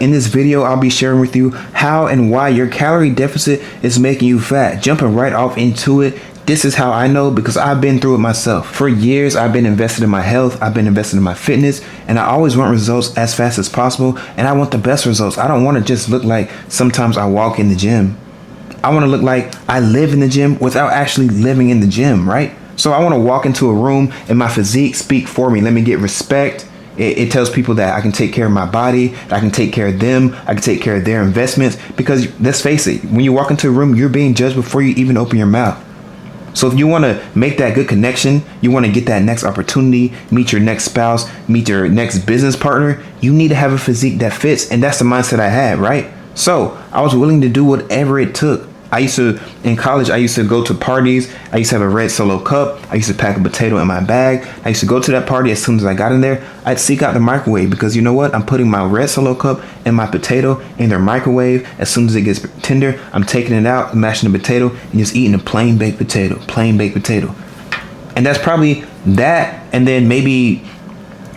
In this video, I'll be sharing with you how and why your calorie deficit is making you fat. Jumping right off into it, this is how I know because I've been through it myself. For years, I've been invested in my health, I've been invested in my fitness, and I always want results as fast as possible, and I want the best results. I don't want to just look like sometimes I walk in the gym. I want to look like I live in the gym without actually living in the gym, right? So I want to walk into a room and my physique speak for me. Let me get respect. It tells people that I can take care of my body, that I can take care of them, I can take care of their investments. Because let's face it, when you walk into a room, you're being judged before you even open your mouth. So if you want to make that good connection, you want to get that next opportunity, meet your next spouse, meet your next business partner, you need to have a physique that fits. And that's the mindset I had, right? So I was willing to do whatever it took. In college, I used to go to parties. I used to have a red Solo cup. I used to pack a potato in my bag. I used to go to that party. As soon as I got in there, I'd seek out the microwave because you know what? I'm putting my red Solo cup and my potato in their microwave. As soon as it gets tender, I'm taking it out, mashing the potato, and just eating a plain baked potato. And that's probably that. And then maybe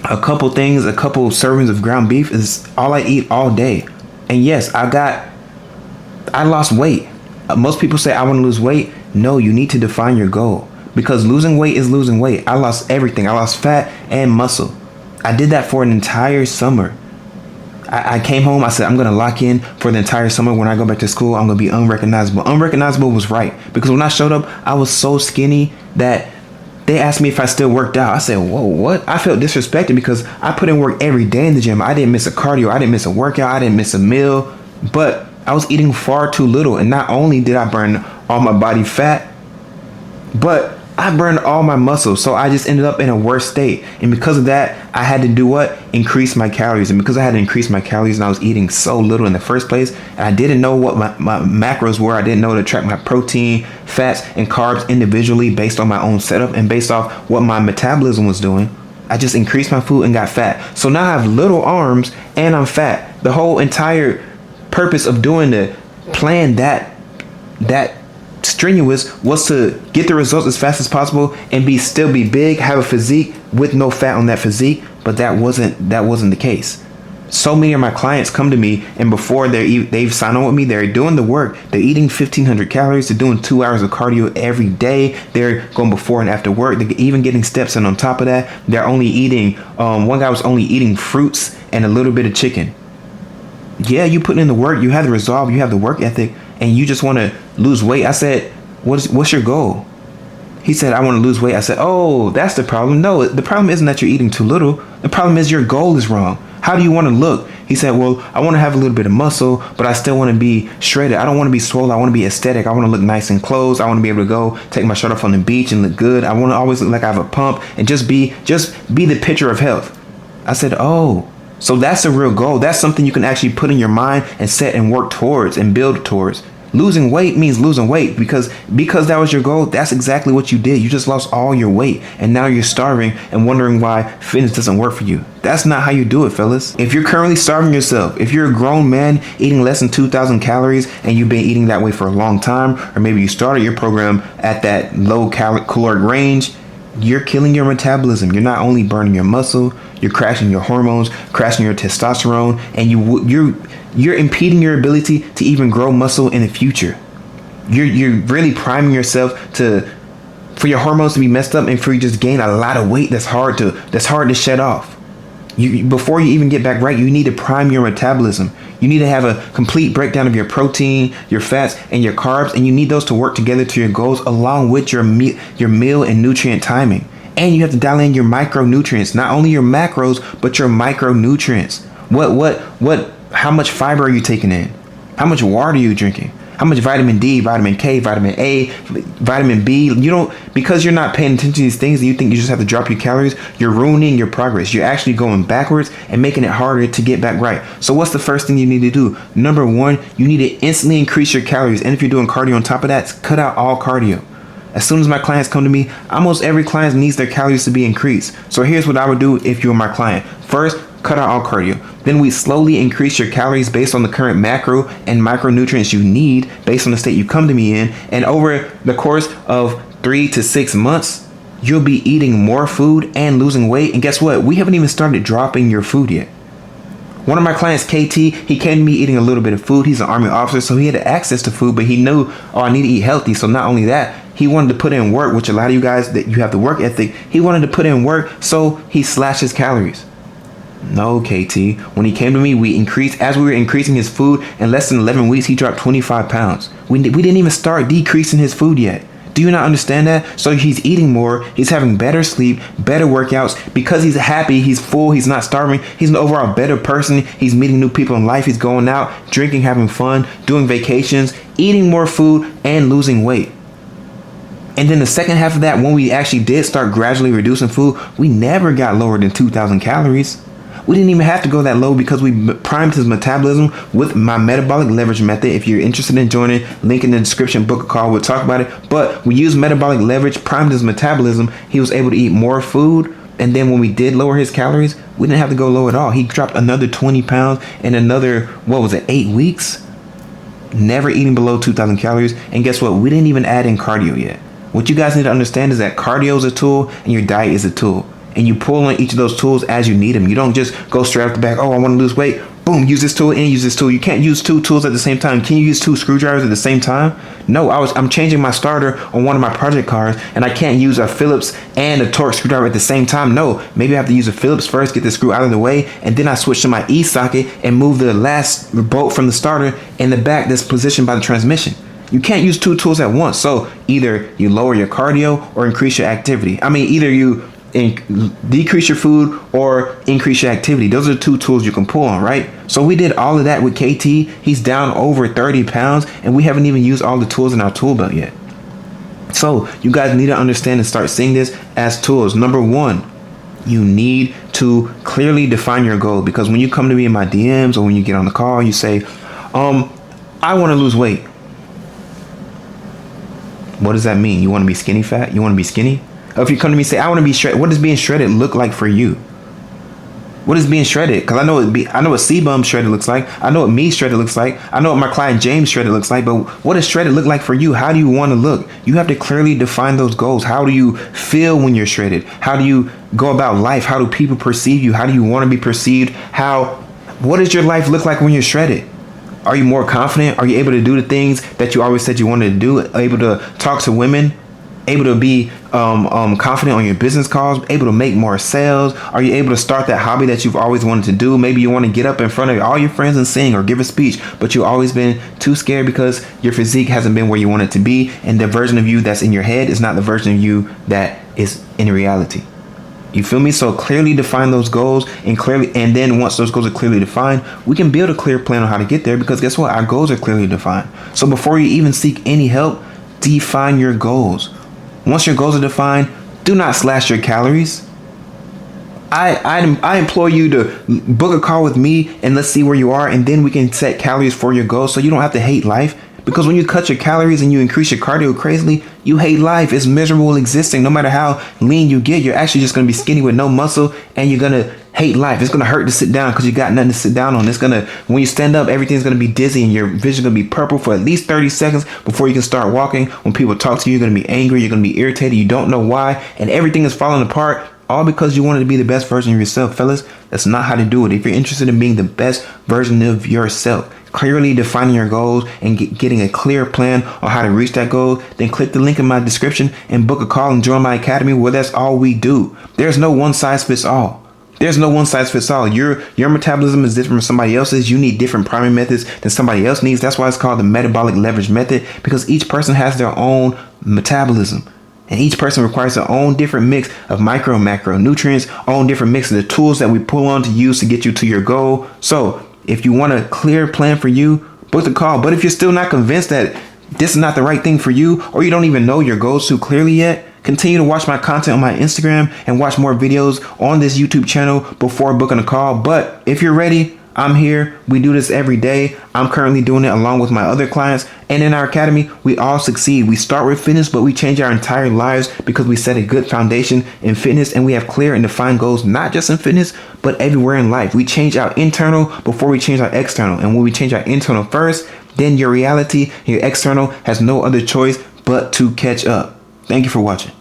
a couple servings of ground beef is all I eat all day. And yes, I lost weight. Most people say I want to lose weight. No, you need to define your goal because losing weight is losing weight. I lost everything. I lost fat and muscle. I did that for an entire summer. I came home. I said, I'm going to lock in for the entire summer. When I go back to school, I'm going to be unrecognizable. Unrecognizable was right because when I showed up, I was so skinny that they asked me if I still worked out. I said, whoa, what? I felt disrespected because I put in work every day in the gym. I didn't miss a cardio. I didn't miss a workout. I didn't miss a meal. But I was eating far too little, and not only did I burn all my body fat, but I burned all my muscle, so I just ended up in a worse state. And because of that, I had to do what? Increase my calories. And because I had to increase my calories and I was eating so little in the first place, and I didn't know what my macros were. I didn't know to track my protein, fats, and carbs individually based on my own setup and based off what my metabolism was doing. I just increased my food and got fat. So now I have little arms and I'm fat. The whole entire purpose of doing the plan that strenuous was to get the results as fast as possible and still be big, have a physique with no fat on that physique, but that wasn't the case. So many of my clients come to me, and before they've signed on with me, they're doing the work. They're eating 1,500 calories. They're doing 2 hours of cardio every day. They're going before and after work. They're even getting steps in on top of that. They're only eating. One guy was only eating fruits and a little bit of chicken. Yeah, you put in the work, you have the resolve, you have the work ethic, and you just want to lose weight. I said, what's your goal? He said, I want to lose weight. I said, oh, that's the problem. No, the problem isn't that you're eating too little. The problem is your goal is wrong. How do you want to look? He said, well, I want to have a little bit of muscle, but I still want to be shredded. I don't want to be swollen. I want to be aesthetic. I want to look nice in clothes. I want to be able to go take my shirt off on the beach and look good. I want to always look like I have a pump and just be the picture of health. I said, oh. So that's a real goal. That's something you can actually put in your mind and set and work towards and build towards. Losing weight means losing weight because that was your goal. That's exactly what you did. You just lost all your weight and now you're starving and wondering why fitness doesn't work for you. That's not how you do it, fellas. If you're currently starving yourself, if you're a grown man eating less than 2,000 calories and you've been eating that way for a long time, or maybe you started your program at that low caloric range, you're killing your metabolism. You're not only burning your muscle, you're crashing your hormones, crashing your testosterone, and you're impeding your ability to even grow muscle in the future. You're really priming yourself for your hormones to be messed up and for you to just gain a lot of weight that's hard to shed off. Before you even get back right, you need to prime your metabolism. You need to have a complete breakdown of your protein, your fats, and your carbs, and you need those to work together to your goals along with your meal and nutrient timing. And you have to dial in your micronutrients, not only your macros, but your micronutrients. How much fiber are you taking in? How much water are you drinking? How much vitamin D, vitamin K, vitamin A, vitamin B? Because you're not paying attention to these things and you think you just have to drop your calories, you're ruining your progress. You're actually going backwards and making it harder to get back right. So what's the first thing you need to do? Number one, you need to instantly increase your calories. And if you're doing cardio on top of that, cut out all cardio. As soon as my clients come to me, almost every client needs their calories to be increased. So here's what I would do if you were my client. First, cut out all cardio. Then we slowly increase your calories based on the current macro and micronutrients you need based on the state you come to me in. And over the course of 3 to 6 months, you'll be eating more food and losing weight. And guess what? We haven't even started dropping your food yet. One of my clients, KT, he came to me eating a little bit of food. He's an Army officer, so he had access to food, but he knew, oh, I need to eat healthy. So not only that, he wanted to put in work, which a lot of you guys, that you have the work ethic, he wanted to put in work, so he slashed his calories. No, KT. When he came to me, as we were increasing his food, in less than 11 weeks, he dropped 25 pounds. We didn't even start decreasing his food yet. Do you not understand that? So he's eating more, he's having better sleep, better workouts, because he's happy, he's full, he's not starving, he's an overall better person, he's meeting new people in life, he's going out, drinking, having fun, doing vacations, eating more food, and losing weight. And then the second half of that, when we actually did start gradually reducing food, we never got lower than 2,000 calories. We didn't even have to go that low because we primed his metabolism with my metabolic leverage method. If you're interested in joining, link in the description, book a call, we'll talk about it. But we used metabolic leverage, primed his metabolism. He was able to eat more food. And then when we did lower his calories, we didn't have to go low at all. He dropped another 20 pounds in another, 8 weeks? Never eating below 2,000 calories. And guess what? We didn't even add in cardio yet. What you guys need to understand is that cardio is a tool and your diet is a tool. And you pull on each of those tools as you need them. You don't just go straight off the back, oh, I want to lose weight. Boom, use this tool and use this tool. You can't use two tools at the same time. Can you use two screwdrivers at the same time? No, I'm changing my starter on one of my project cars, and I can't use a Phillips and a Torx screwdriver at the same time. No, maybe I have to use a Phillips first, get the screw out of the way, and then I switch to my E socket and move the last bolt from the starter in the back that's positioned by the transmission. You can't use two tools at once. So either you lower your cardio or increase your activity. Either you decrease your food or increase your activity. Those are the two tools you can pull on, right? So we did all of that with KT. He's down over 30 pounds and we haven't even used all the tools in our tool belt yet. So you guys need to understand and start seeing this as tools. Number one, you need to clearly define your goal, because when you come to me in my DMs or when you get on the call, you say, I want to lose weight. What does that mean? You want to be skinny fat? You want to be skinny? Or if you come to me and say, I want to be shredded, what does being shredded look like for you? What is being shredded? Because I know what C-Bum shredded looks like. I know what me shredded looks like. I know what my client James shredded looks like. But what does shredded look like for you? How do you want to look? You have to clearly define those goals. How do you feel when you're shredded? How do you go about life? How do people perceive you? How do you want to be perceived? What does your life look like when you're shredded? Are you more confident? Are you able to do the things that you always said you wanted to do? Able to talk to women? Able to be confident on your business calls, able to make more sales? Are you able to start that hobby that you've always wanted to do? Maybe you want to get up in front of all your friends and sing or give a speech, but you've always been too scared because your physique hasn't been where you want it to be, and the version of you that's in your head is not the version of you that is in reality. You feel me? So clearly define those goals, and then once those goals are clearly defined, we can build a clear plan on how to get there, because guess what? Our goals are clearly defined. So before you even seek any help, define your goals. Once your goals are defined, do not slash your calories. I implore you to book a call with me and let's see where you are, and then we can set calories for your goals so you don't have to hate life. Because when you cut your calories and you increase your cardio crazily, you hate life. It's miserable existing. No matter how lean you get, you're actually just going to be skinny with no muscle, and you're going to hate life. It's going to hurt to sit down because you got nothing to sit down on. When you stand up, everything's going to be dizzy and your vision going to be purple for at least 30 seconds before you can start walking. When people talk to you, you're going to be angry. You're going to be irritated. You don't know why. And everything is falling apart, all because you wanted to be the best version of yourself. Fellas, that's not how to do it. If you're interested in being the best version of yourself, clearly defining your goals and getting a clear plan on how to reach that goal, then click the link in my description and book a call and join my academy, where that's all we do. There's no one size fits all. There's no one size fits all. Your metabolism is different from somebody else's. You need different priming methods than somebody else needs. That's why it's called the metabolic leverage method, because each person has their own metabolism. And each person requires their own different mix of micro and macro nutrients, own different mix of the tools that we pull on to use to get you to your goal. So if you want a clear plan for you, book the call. But if you're still not convinced that this is not the right thing for you, or you don't even know your goals too clearly yet, continue to watch my content on my Instagram and watch more videos on this YouTube channel before booking a call. But if you're ready, I'm here. We do this every day. I'm currently doing it along with my other clients. And in our academy, we all succeed. We start with fitness, but we change our entire lives because we set a good foundation in fitness, and we have clear and defined goals, not just in fitness, but everywhere in life. We change our internal before we change our external. And when we change our internal first, then your reality, your external has no other choice but to catch up. Thank you for watching.